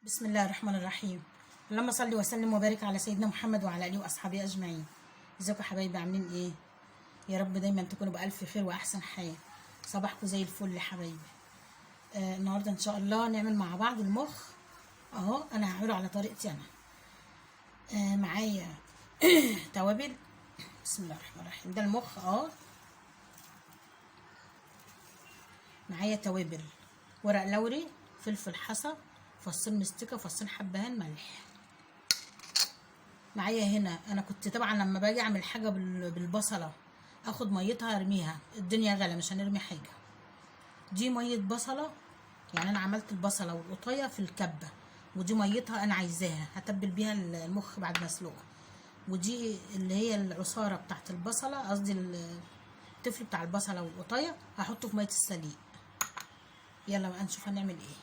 بسم الله الرحمن الرحيم. اللهم صل وسلم وبارك على سيدنا محمد وعلى اله واصحابه اجمعين. ازيكم يا حبايبي، عاملين ايه؟ يا رب دايما تكونوا بالف خير واحسن حال. صباحكم زي الفل يا حبايبي. النهارده ان شاء الله نعمل مع بعض المخ اهو. انا هعمله على طريقتي انا. معايا توابل. بسم الله الرحمن الرحيم. ده المخ اهو. معايا توابل: ورق لوري، فلفل حصى، فصين مستكه، فصين حبهان، ملح. معايا هنا انا كنت طبعا لما باجي اعمل حاجه بالبصله اخد ميتها ارميها، الدنيا غلا مش هنرمي حاجه. دي ميه بصله، يعني انا عملت البصله والقطايه في الكبه، ودي ميتها انا عايزاها هتبل بيها المخ بعد ما اسلقه. ودي اللي هي العصاره بتاعت البصله، قصدي التفل بتاع البصله والقطايه هحطه في ميه السليق. يلا بقى نشوف هنعمل ايه.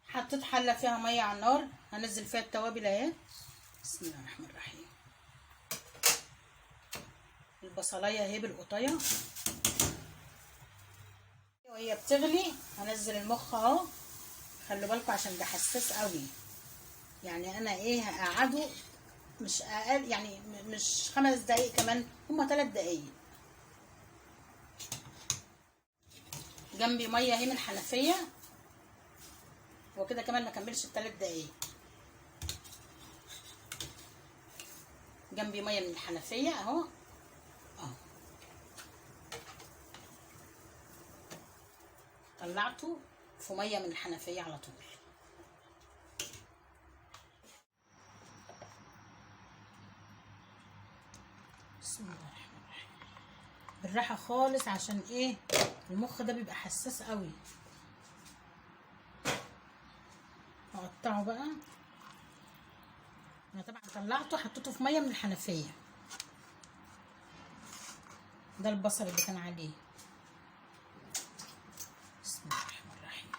حطيت حله فيها ميه على النار، هنزل فيها التوابل اهي. بسم الله الرحمن الرحيم. البصلايه اهي بالقطايه، وهي بتغلي هنزل المخ اهو. خلوا بالكم عشان ده حساس قوي، يعني انا ايه هقعده مش اقل، يعني مش 5 دقايق كمان، هما 3 دقايق. جنبي ميه اهي من الحنفيه، وكده كمان ما كملش ال3 دقايق. جنبي ميه من الحنفيه اهو. طلعته في ميه من الحنفيه على طول. بسم الله الرحمن الرحيم. بالراحه خالص، عشان ايه؟ المخ ده بيبقى حساس قوي. هقطعه بقى. انا طبعا طلعته حطيته في ميه من الحنفيه. ده البصل اللي كان عليه. بسم الله الرحمن الرحيم.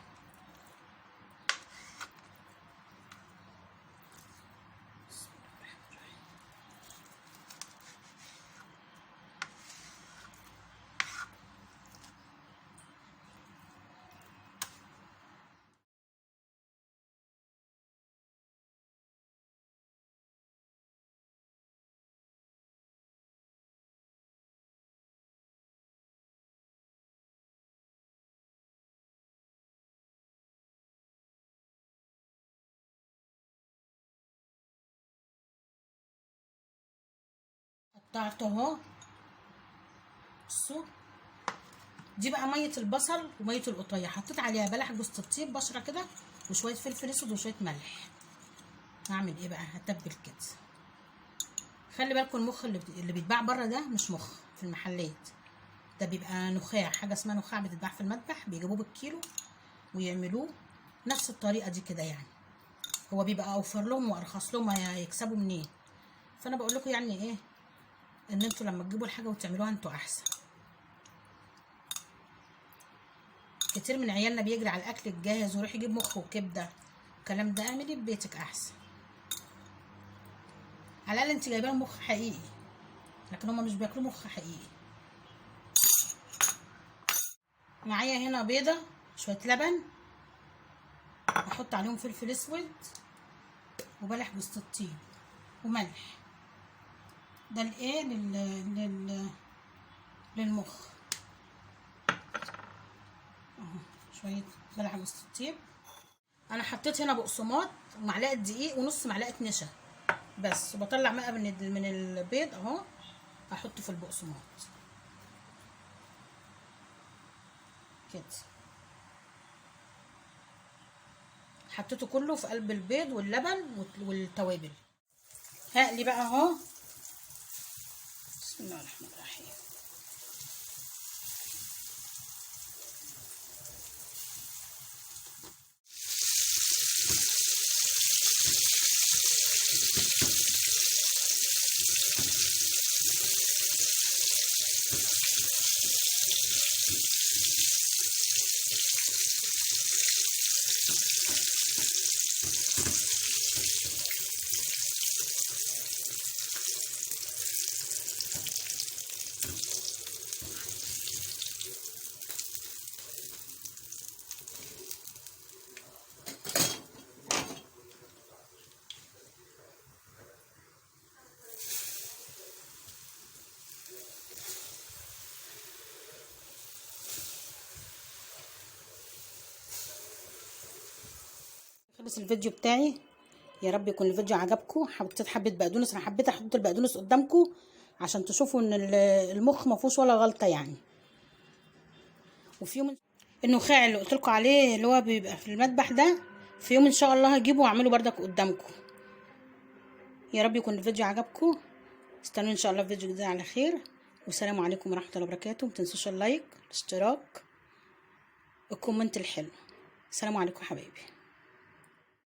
بسم الله الرحمن الرحيم. قطعته اهو. بصوا، دي بقى ميه البصل وميه القطايه، حطيت عليها بلح جوز الطيب بشره كده، وشويه فلفل اسود وشويه ملح. هعمل ايه بقى؟ هتبل كده. خلي بالكم المخ اللي بيتباع بره ده مش مخ في المحلات، ده بيبقى نخاع، حاجه اسمها نخاع بتتباع في المذبح، بيجيبوه بالكيلو ويعملوه نفس الطريقه دي كده. يعني هو بيبقى اوفر لهم وارخص لهم، هيكسبوا منين؟ فانا بقول لكم يعني ايه، ان انتوا لما تجيبوا الحاجه وتعملوها انتوا احسن. كتير من عيالنا بيجري على الاكل الجاهز ويروح يجيب مخ وكبده، الكلام ده اعملي ببيتك احسن. على الاقل انت جايبه مخ حقيقي، لكن هما مش بياكلوا مخ حقيقي. معايا هنا بيضه، شويه لبن، احط عليهم فلفل اسود وبلح جوز الطيب وملح. ده الايه للمخ اهو. شويه بلح جوز الطيب. انا حطيت هنا بقسماط ومعلقه دقيق ونص معلقه نشا بس، وبطلع بقى من البيض اهو، احطه في البقسماط كده. حطيته كله في قلب البيض واللبن والتوابل. هقلي بقى اهو. بسم الله الرحمن الرحيم. خلص الفيديو بتاعي، يا رب يكون الفيديو عجبكم. حطيت حبه بقدونس، انا حبيت احط البقدونس قدامكم عشان تشوفوا ان المخ ما فيهوش ولا غلطه يعني. وفي يوم النخاع اللي قلت لكم عليه اللي هو بيبقى في المذبح ده، في يوم ان شاء الله هجيبه واعمله بردك قدامكم. يا رب يكون الفيديو عجبكم. استنوا ان شاء الله في فيديو جديد على خير، والسلام عليكم ورحمه الله وبركاته. متنسوش اللايك، الاشتراك، الكومنت الحلو. السلام عليكم حبايبي.